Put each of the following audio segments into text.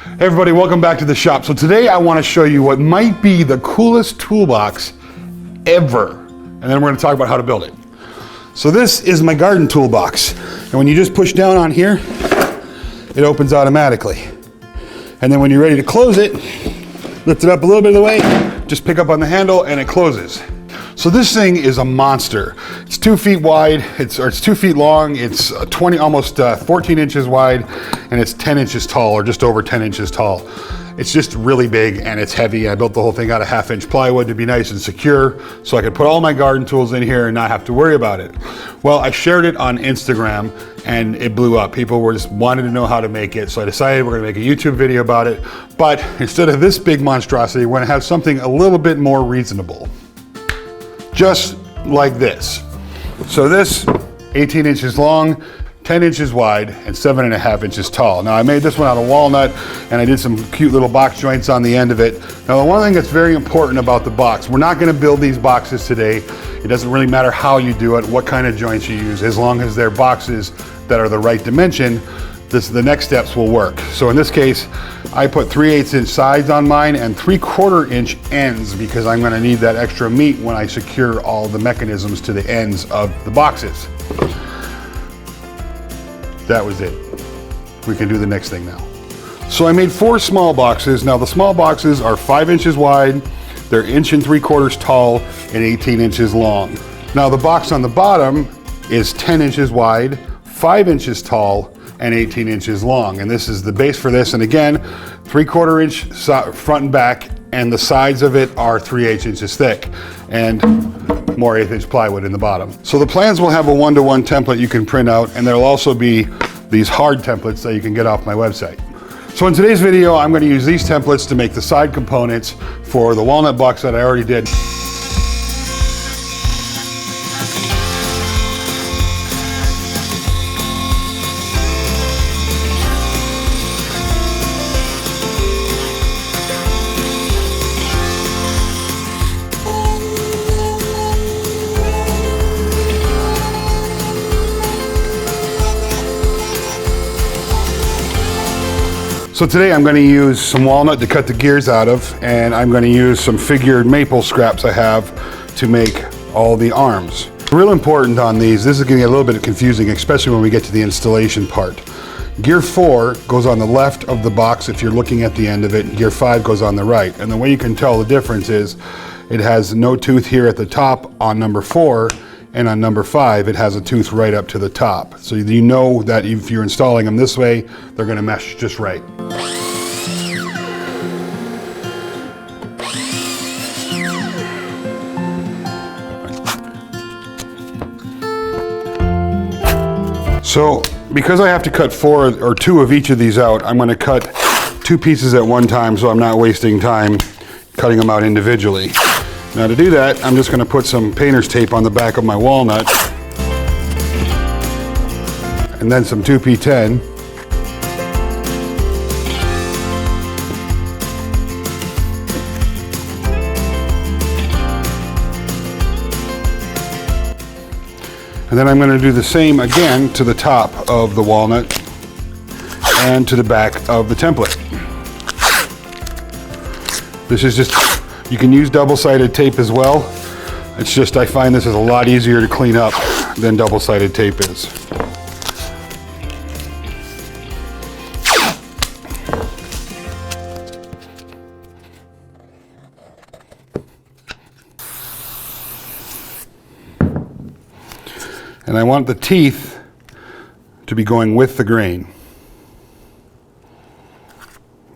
Hey everybody, welcome back to the shop. So today I want to show you what might be the coolest toolbox ever. And then we're going to talk about how to build it. So this is my garden toolbox. And when you just push down on here, it opens automatically. And then when you're ready to close it, lift it up a little bit of the way, just pick up on the handle and it closes. So this thing is a monster. It's 2 feet wide, it's 2 feet long, it's almost 14 inches wide, and it's 10 inches tall, or just over 10 inches tall. It's just really big and it's heavy. I built the whole thing out of 1/2-inch plywood to be nice and secure, so I could put all my garden tools in here and not have to worry about it. Well, I shared it on Instagram and it blew up. People were just wanting to know how to make it, so I decided we're gonna make a YouTube video about it. But instead of this big monstrosity, we're gonna have something a little bit more reasonable. Just like this. So this, 18 inches long, 10 inches wide, and 7.5 inches tall. Now I made this one out of walnut, and I did some cute little box joints on the end of it. Now the one thing that's very important about the box, we're not gonna build these boxes today. It doesn't really matter how you do it, what kind of joints you use, as long as they're boxes that are the right dimension, the next steps will work. So in this case, I put 3/8 inch sides on mine and 3/4 inch ends because I'm gonna need that extra meat when I secure all the mechanisms to the ends of the boxes. That was it. We can do the next thing now. So I made 4 small boxes. Now the small boxes are 5 inches wide, they're 1 3/4 tall, and 18 inches long. Now the box on the bottom is 10 inches wide, 5 inches tall, and 18 inches long. And this is the base for this. And again, 3/4 inch front and back, and the sides of it are 3/8 inches thick, and more 1/8 inch plywood in the bottom. So the plans will have a 1-to-1 template you can print out, and there'll also be these hard templates that you can get off my website. So in today's video, I'm going to use these templates to make the side components for the walnut box that I already did. So today I'm going to use some walnut to cut the gears out of, and I'm going to use some figured maple scraps I have to make all the arms. Real important on these, this is going to get a little bit confusing, especially when we get to the installation part. Gear 4 goes on the left of the box if you're looking at the end of it, Gear 5 goes on the right. And the way you can tell the difference is it has no tooth here at the top on number 4, and on number 5 it has a tooth right up to the top. So you know that if you're installing them this way, they're going to mesh just right. So because I have to cut 4 or 2 of each of these out, I'm going to cut 2 pieces at one time so I'm not wasting time cutting them out individually. Now to do that, I'm just going to put some painter's tape on the back of my walnut, and then some 2p10. And then I'm going to do the same again to the top of the walnut and to the back of the template. This is just, you can use double-sided tape as well. It's just I find this is a lot easier to clean up than double-sided tape is. And I want the teeth to be going with the grain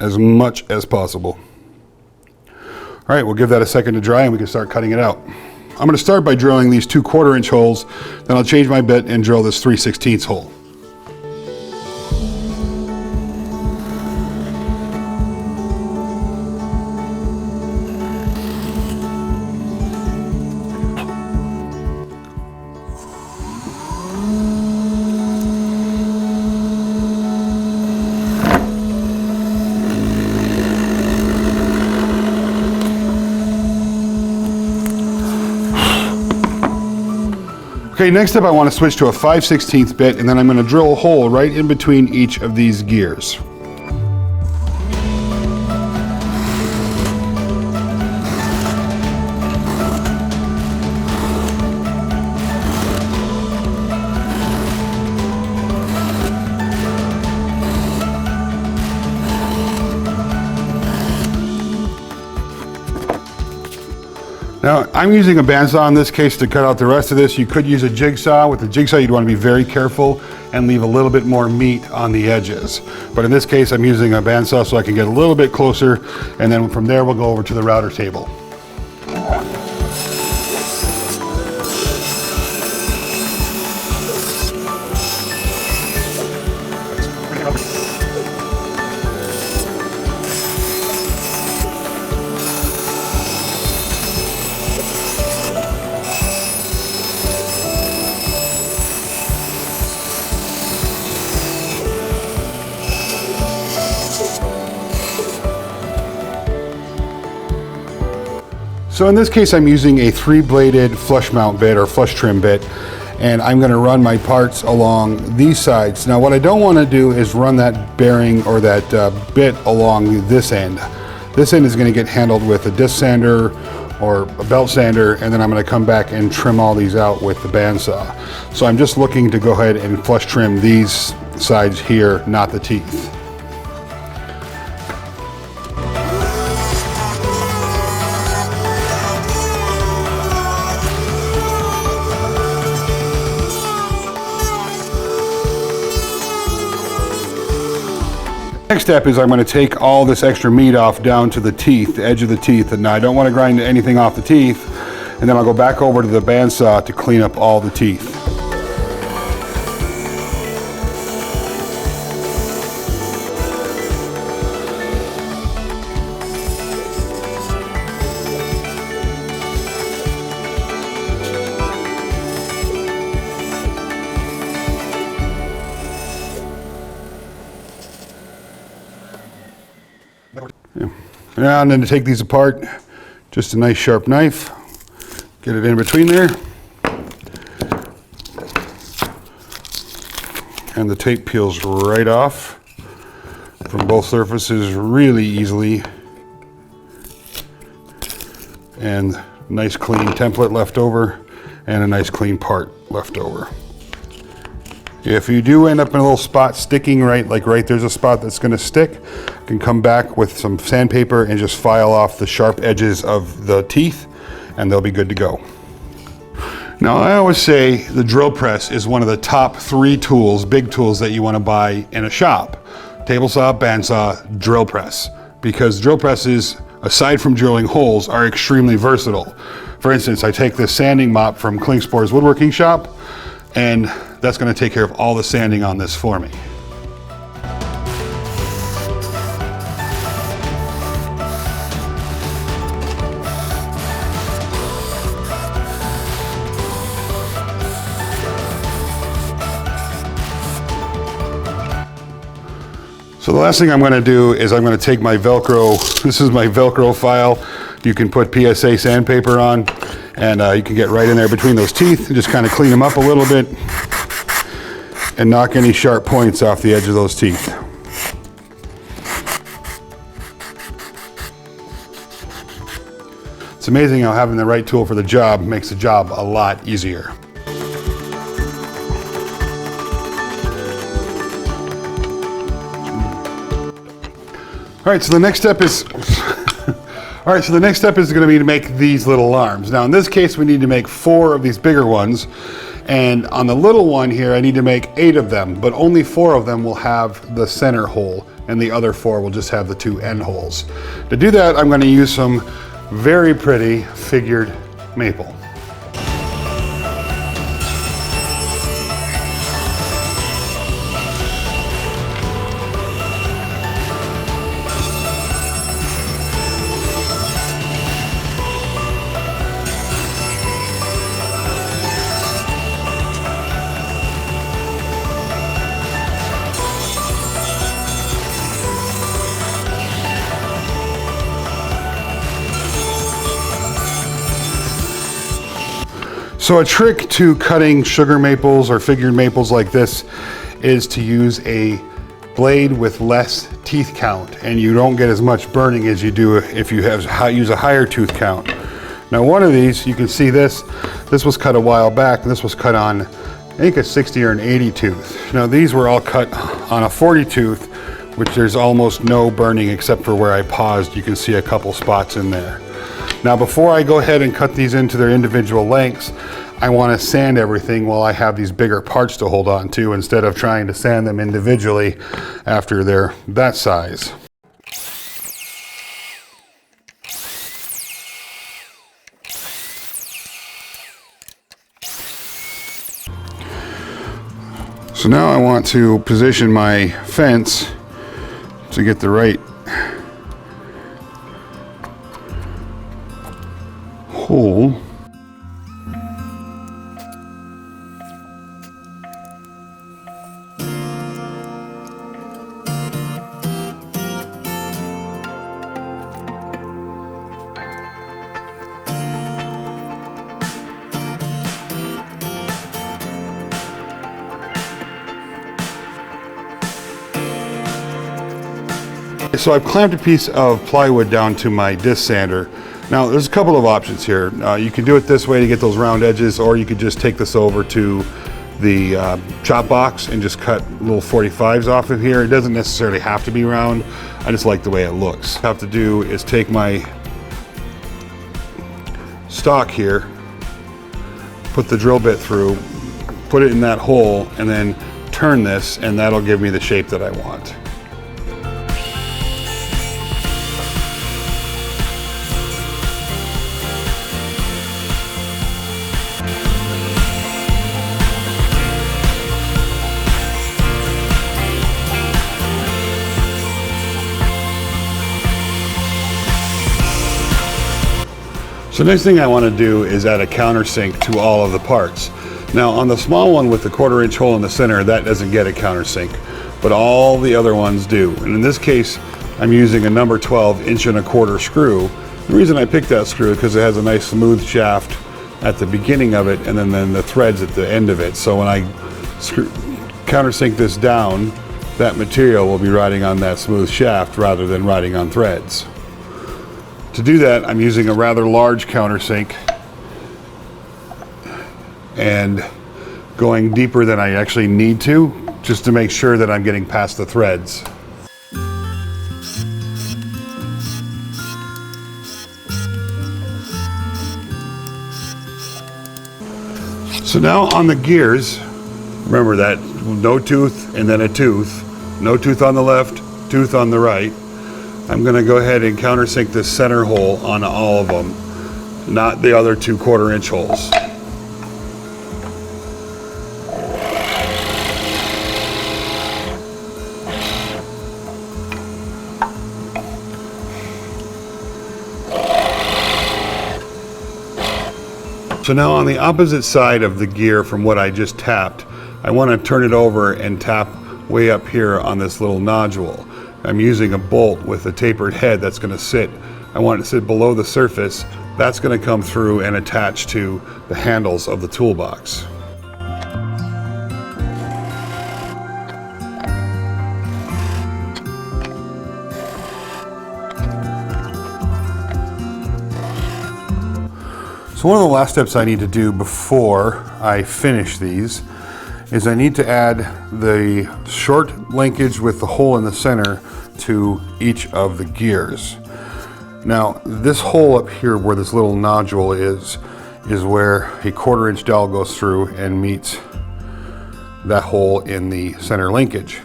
as much as possible. All right, we'll give that a second to dry and we can start cutting it out. I'm going to start by drilling these 2/4 inch holes, then I'll change my bit and drill this 3/16 hole. Okay, next up I want to switch to a 5/16 bit, and then I'm going to drill a hole right in between each of these gears. Now, I'm using a bandsaw in this case to cut out the rest of this. You could use a jigsaw. With the jigsaw, you'd want to be very careful and leave a little bit more meat on the edges. But in this case, I'm using a bandsaw so I can get a little bit closer, and then from there, we'll go over to the router table. So in this case, I'm using a 3-bladed flush mount bit or flush trim bit, and I'm going to run my parts along these sides. Now what I don't want to do is run that bearing or that bit along this end. This end is going to get handled with a disc sander or a belt sander, and then I'm going to come back and trim all these out with the bandsaw. So I'm just looking to go ahead and flush trim these sides here, not the teeth. Next step is I'm going to take all this extra meat off down to the teeth, the edge of the teeth, and now I don't want to grind anything off the teeth, and then I'll go back over to the bandsaw to clean up all the teeth. Now, and then to take these apart, just a nice sharp knife, get it in between there, and the tape peels right off from both surfaces really easily, and nice clean template left over and a nice clean part left over. If you do end up in a little spot sticking right there's a spot that's going to stick, you can come back with some sandpaper and just file off the sharp edges of the teeth, and they'll be good to go. Now, I always say the drill press is one of the top 3 tools, big tools that you want to buy in a shop. Table saw, bandsaw, drill press. Because drill presses, aside from drilling holes, are extremely versatile. For instance, I take this sanding mop from Klingspor's woodworking shop, and that's going to take care of all the sanding on this for me. So the last thing I'm going to do is I'm going to take my Velcro, this is my Velcro file. You can put PSA sandpaper on, and you can get right in there between those teeth and just kind of clean them up a little bit and knock any sharp points off the edge of those teeth. It's amazing how having the right tool for the job makes the job a lot easier. All right, so the next step is going to be to make these little arms. Now in this case, we need to make 4 of these bigger ones. And on the little one here, I need to make 8 of them, but only 4 of them will have the center hole, and the other 4 will just have the 2 end holes. To do that, I'm going to use some very pretty figured maple. So a trick to cutting sugar maples or figured maples like this is to use a blade with less teeth count, and you don't get as much burning as you do if you use a higher tooth count. Now one of these, you can see this was cut a while back, and this was cut on, I think, a 60 or an 80 tooth. Now these were all cut on a 40 tooth, which there's almost no burning except for where I paused. You can see a couple spots in there. Now before I go ahead and cut these into their individual lengths, I want to sand everything while I have these bigger parts to hold on to instead of trying to sand them individually after they're that size. So now I want to position my fence to get the right hole. So I've clamped a piece of plywood down to my disc sander. Now there's a couple of options here. You can do it this way to get those round edges, or you could just take this over to the chop box and just cut little 45s off of here. It doesn't necessarily have to be round. I just like the way it looks. What I have to do is take my stock here, put the drill bit through, put it in that hole, and then turn this, and that'll give me the shape that I want. So next thing I want to do is add a countersink to all of the parts. Now on the small one with the 1/4 inch hole in the center, that doesn't get a countersink, but all the other ones do. And in this case, I'm using a number 12 1.25" screw. The reason I picked that screw is because it has a nice smooth shaft at the beginning of it and then the threads at the end of it. So when I countersink this down, that material will be riding on that smooth shaft rather than riding on threads. To do that, I'm using a rather large countersink and going deeper than I actually need to, just to make sure that I'm getting past the threads. So now on the gears, remember that no tooth and then a tooth, no tooth on the left, tooth on the right. I'm going to go ahead and countersink this center hole on all of them, not the other 2/4 inch holes. So now on the opposite side of the gear from what I just tapped, I want to turn it over and tap way up here on this little nodule. I'm using a bolt with a tapered head that's going to sit. I want it to sit below the surface. That's going to come through and attach to the handles of the toolbox. So one of the last steps I need to do before I finish these is I need to add the short linkage with the hole in the center to each of the gears. Now this hole up here where this little nodule is where a 1/4 inch dowel goes through and meets that hole in the center linkage.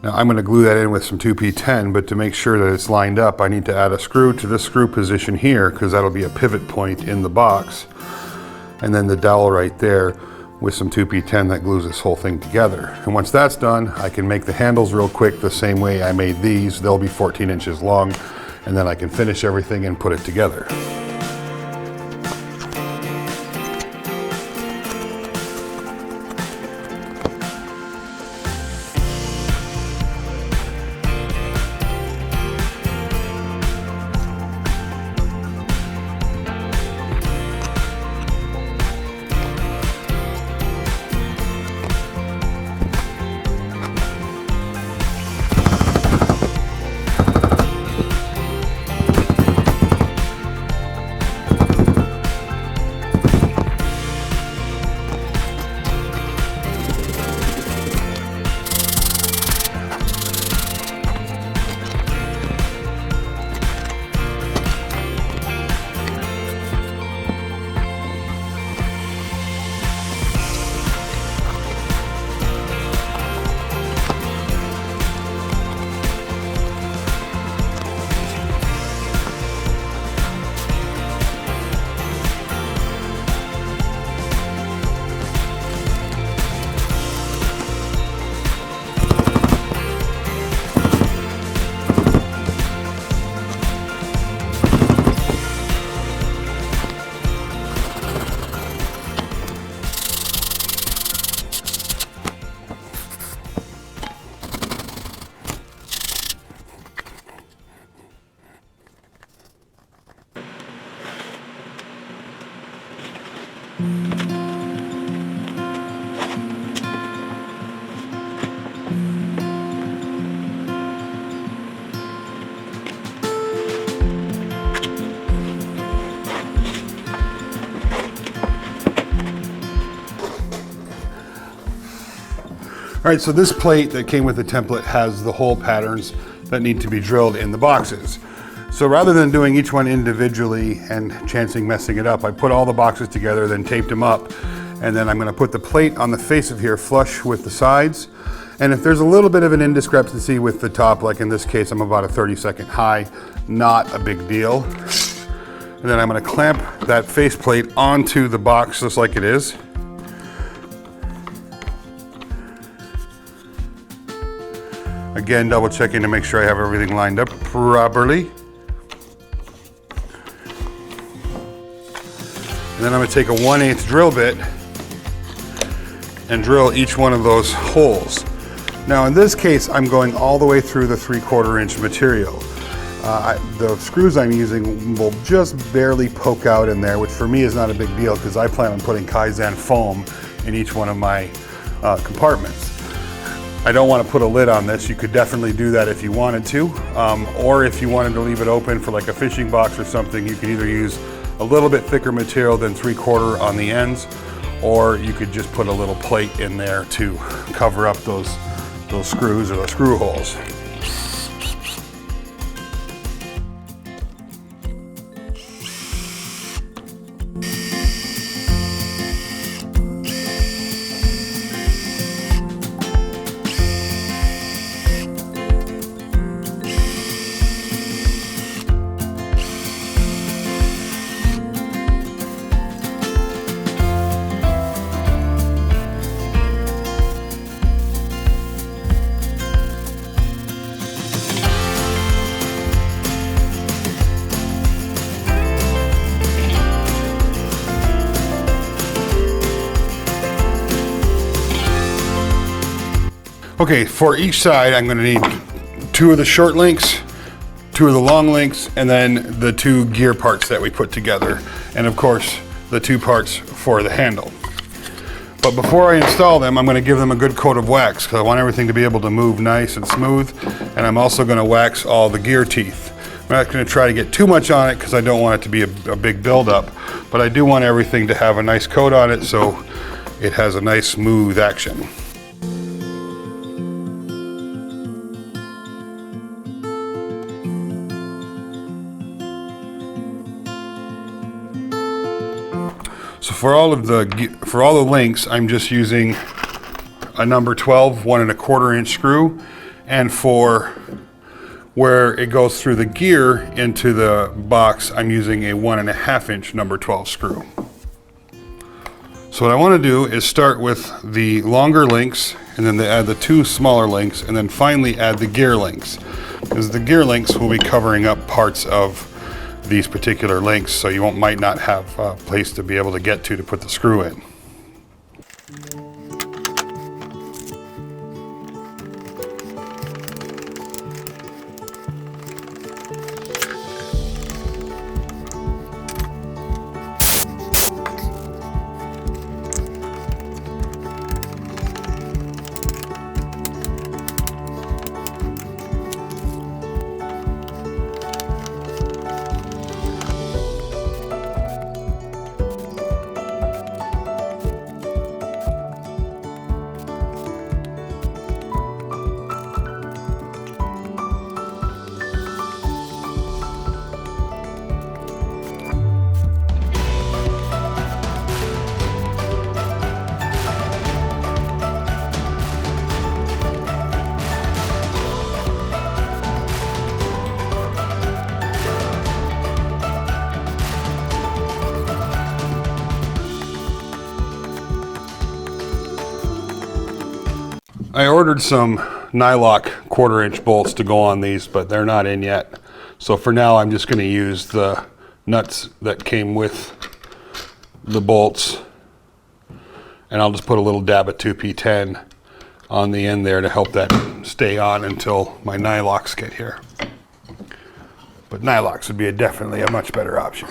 Now I'm going to glue that in with some 2P10, but to make sure that it's lined up, I need to add a screw to this screw position here, because that'll be a pivot point in the box, and then the dowel right there with some 2P10 that glues this whole thing together. And once that's done, I can make the handles real quick the same way I made these. They'll be 14 inches long, and then I can finish everything and put it together. All right, so this plate that came with the template has the hole patterns that need to be drilled in the boxes. So rather than doing each one individually and chancing messing it up, I put all the boxes together, then taped them up, and then I'm gonna put the plate on the face of here flush with the sides. And if there's a little bit of an indiscrepancy with the top, like in this case, I'm about a 30-second high, not a big deal. And then I'm gonna clamp that face plate onto the box just like it is. Again, double checking to make sure I have everything lined up properly. And then I'm gonna take a 1/8 drill bit and drill each one of those holes. Now in this case, I'm going all the way through the 3/4 inch material. The screws I'm using will just barely poke out in there, which for me is not a big deal because I plan on putting Kaizen foam in each one of my compartments. I don't want to put a lid on this. You could definitely do that if you wanted to, or if you wanted to leave it open for like a fishing box or something, you can either use a little bit thicker material than 3/4 on the ends, or you could just put a little plate in there to cover up those screws or the screw holes. Okay, for each side, I'm gonna need 2 of the short links, 2 of the long links, and then the 2 gear parts that we put together. And of course, the 2 parts for the handle. But before I install them, I'm gonna give them a good coat of wax because I want everything to be able to move nice and smooth. And I'm also gonna wax all the gear teeth. I'm not gonna try to get too much on it because I don't want it to be a big buildup, but I do want everything to have a nice coat on it so it has a nice smooth action. So for all the links, I'm just using a number 12, 1 1/4 inch screw, and for where it goes through the gear into the box, I'm using a 1 1/2 inch number 12 screw. So what I want to do is start with the longer links, and then add the 2 smaller links, and then finally add the gear links, because the gear links will be covering up parts of these particular links, so you might not have a place to be able to get to put the screw in. I ordered some nylock 1/4 inch bolts to go on these, but they're not in yet. So for now, I'm just going to use the nuts that came with the bolts, and I'll just put a little dab of 2P10 on the end there to help that stay on until my nylocks get here. But nylocks would be definitely a much better option.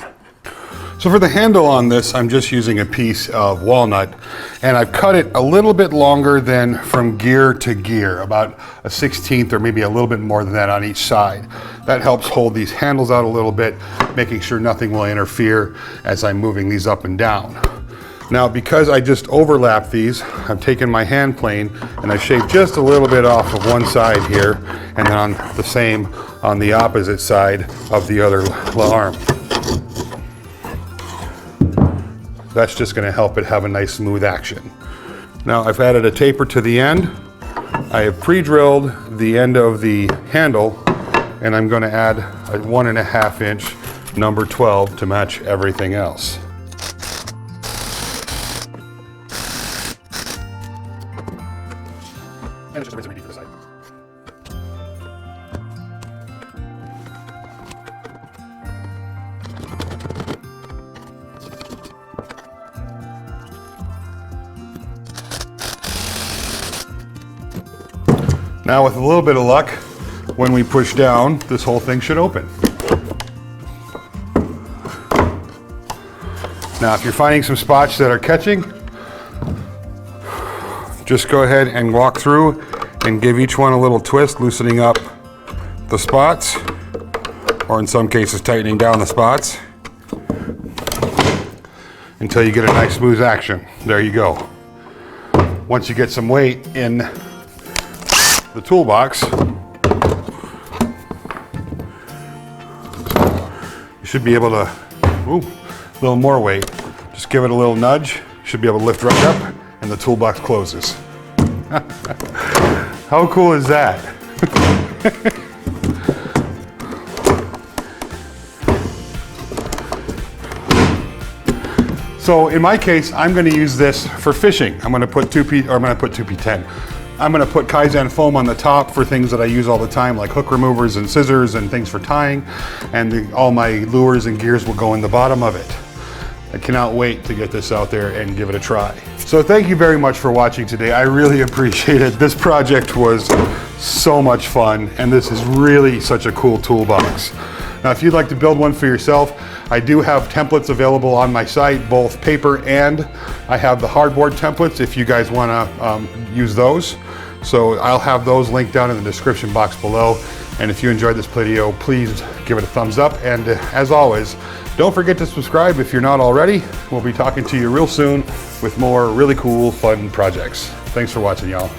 So for the handle on this, I'm just using a piece of walnut, and I've cut it a little bit longer than from gear to gear, about a 1/16 or maybe a little bit more than that on each side. That helps hold these handles out a little bit, making sure nothing will interfere as I'm moving these up and down. Now, because I just overlap these, I've taken my hand plane and I've shaved just a little bit off of one side here, and then on the same on the opposite side of the other arm. That's just going to help it have a nice smooth action. Now I've added a taper to the end. I have pre-drilled the end of the handle, and I'm going to add a 1.5 inch number 12 to match everything else. And it's just a razor ready for the side. Now with a little bit of luck, when we push down, this whole thing should open. Now if you're finding some spots that are catching, just go ahead and walk through and give each one a little twist, loosening up the spots, or in some cases tightening down the spots, until you get a nice smooth action. There you go. Once you get some weight in the toolbox, you should be able to, a little more weight. Just give it a little nudge. You should be able to lift right up, and the toolbox closes. How cool is that? So in my case, I'm going to use this for fishing. I'm going to put 2P10. I'm going to put Kaizen foam on the top for things that I use all the time, like hook removers and scissors and things for tying, and all my lures and gears will go in the bottom of it. I cannot wait to get this out there and give it a try. So thank you very much for watching today. I really appreciate it. This project was so much fun, and this is really such a cool toolbox. Now, if you'd like to build one for yourself, I do have templates available on my site, both paper and I have the hardboard templates if you guys want to use those. So I'll have those linked down in the description box below. And if you enjoyed this video, please give it a thumbs up. And as always, don't forget to subscribe if you're not already. We'll be talking to you real soon with more really cool, fun projects. Thanks for watching, y'all.